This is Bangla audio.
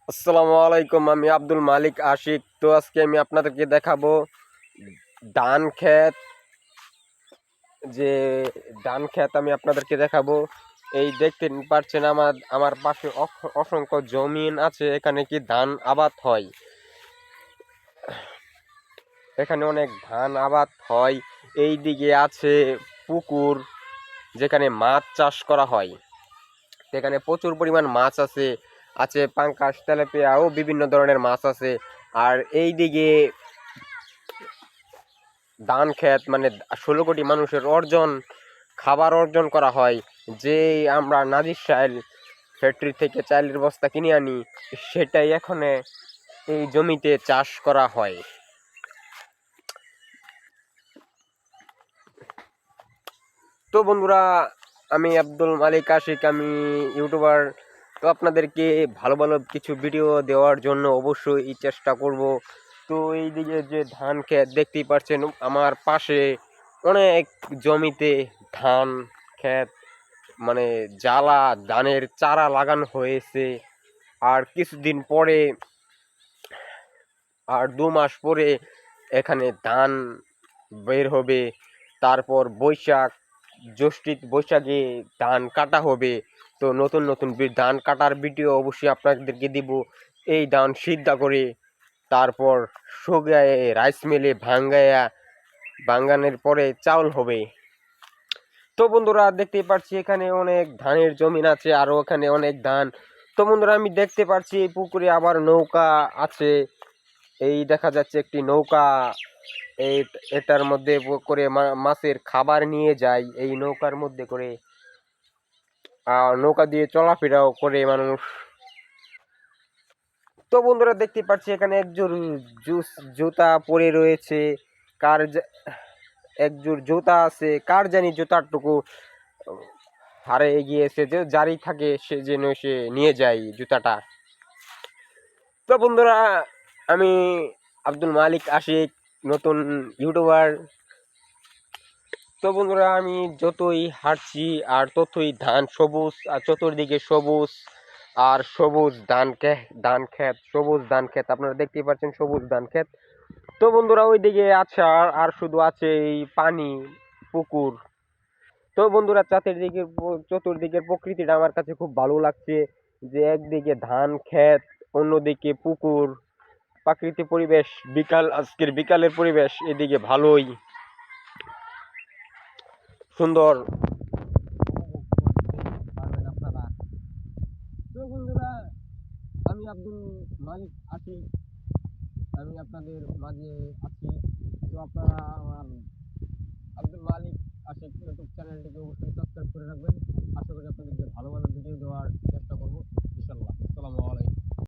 আসসালামু আলাইকুম। আমি আব্দুল মালিক আশিক। তো আজকে আমি আপনাদেরকে দেখাবো ধান ক্ষেত। যে ধান ক্ষেত আমি আপনাদেরকে দেখাবো। এই দেখতে পাচ্ছেন আমার আমার পাশে অসংখ্য জমিন আছে। এখানে কি ধান আবাদ হয়। এখানে অনেক ধান আবাদ হয়। এই দিকে আছে পুকুর, যেখানে মাছ চাষ করা হয়। এখানে প্রচুর পরিমাণ মাছ আছে। আছে পাঙ্কাশ, তেলাপিয়া ও বিভিন্ন ধরনের মাছ আছে। আর এই দিকে ধান ক্ষেত, মানে 16 কোটি মানুষের খাবার অর্জন করা হয়। যে আমরা নাজির চাল ফ্যাক্টরি থেকে চালের বস্তা কিনে আনি, সেটাই এখানে এই জমিতে চাষ করা হয়। তো বন্ধুরা, আমি আব্দুল মালিক আশিক, আমি ইউটিউবার। তো আপনাদেরকে ভালো ভালো কিছু ভিডিও দেওয়ার জন্য অবশ্যই চেষ্টা করব। তো এই দিকে যে ধান ক্ষেত দেখতেই পাচ্ছেন আমার পাশে, অনেক জমিতে ধান ক্ষেত, মানে ধানের চারা লাগানো হয়েছে। আর কিছুদিন পরে, আর 2 মাস পরে এখানে ধান বের হবে। তারপর বৈশাখে ধান কাটা হবে। তো নতুন নতুন ধান কাটার ভিডিও অবশ্যই আপনাদেরকে দিব। এই ধান সিদ্ধা করে তারপর শুকায়ে রাইস মিলে ভাঙ্গানোর পরে চাউল হবে। তো বন্ধুরা, দেখতেই পাচ্ছি এখানে অনেক ধানের জমিন আছে, আরো এখানে অনেক ধান। তো বন্ধুরা, আমি দেখতে পাচ্ছি এই পুকুরে আবার নৌকা আছে। এই দেখা যাচ্ছে একটি নৌকা। এই এটার মধ্যে করে মাছের খাবার নিয়ে যায় এই নৌকার মধ্যে করে। আর নৌকা দিয়ে চলাফেরাও করে মানুষ। তো বন্ধুরা, দেখতে পাচ্ছি এখানে একজোড় জুতা পরে রয়েছে। কার একজোড় জুতা আছে, কার জানি জুতারটুকু হারিয়ে গিয়েছে। যে জারি থাকে সে যেন সে নিয়ে যায় জুতাটা। তো বন্ধুরা, আমি আব্দুল মালিক আশিক, নতুন ইউটিউবার। তো বন্ধুরা, আমি যতই হাঁটছি আর ততই ধান সবুজ, আর চতুর্দিকে সবুজ আর সবুজ ধান ক্ষেত, সবুজ ধান ক্ষেত আপনারা দেখতেই পাচ্ছেন, সবুজ ধান ক্ষেত। তো বন্ধুরা, ওইদিকে আছে আর শুধু আছে এই পানি, পুকুর। তো বন্ধুরা, চতুর্দিকের প্রকৃতিটা আমার কাছে খুব ভালো লাগছে। যে একদিকে ধান ক্ষেত, অন্যদিকে পুকুর, প্রাকৃতিক পরিবেশ, আজকের বিকালের পরিবেশ এদিকে ভালোই সুন্দর। পারবেন আপনারা। তো বন্ধুরা, আমি আব্দুল মালিক আছি, আমি আপনাদের মাঝে আছি। তো আপনারা আমার আব্দুল মালিক আশিক ইউটিউব চ্যানেলটিকে অবশ্যই সাবস্ক্রাইব করে রাখবেন। আশা করি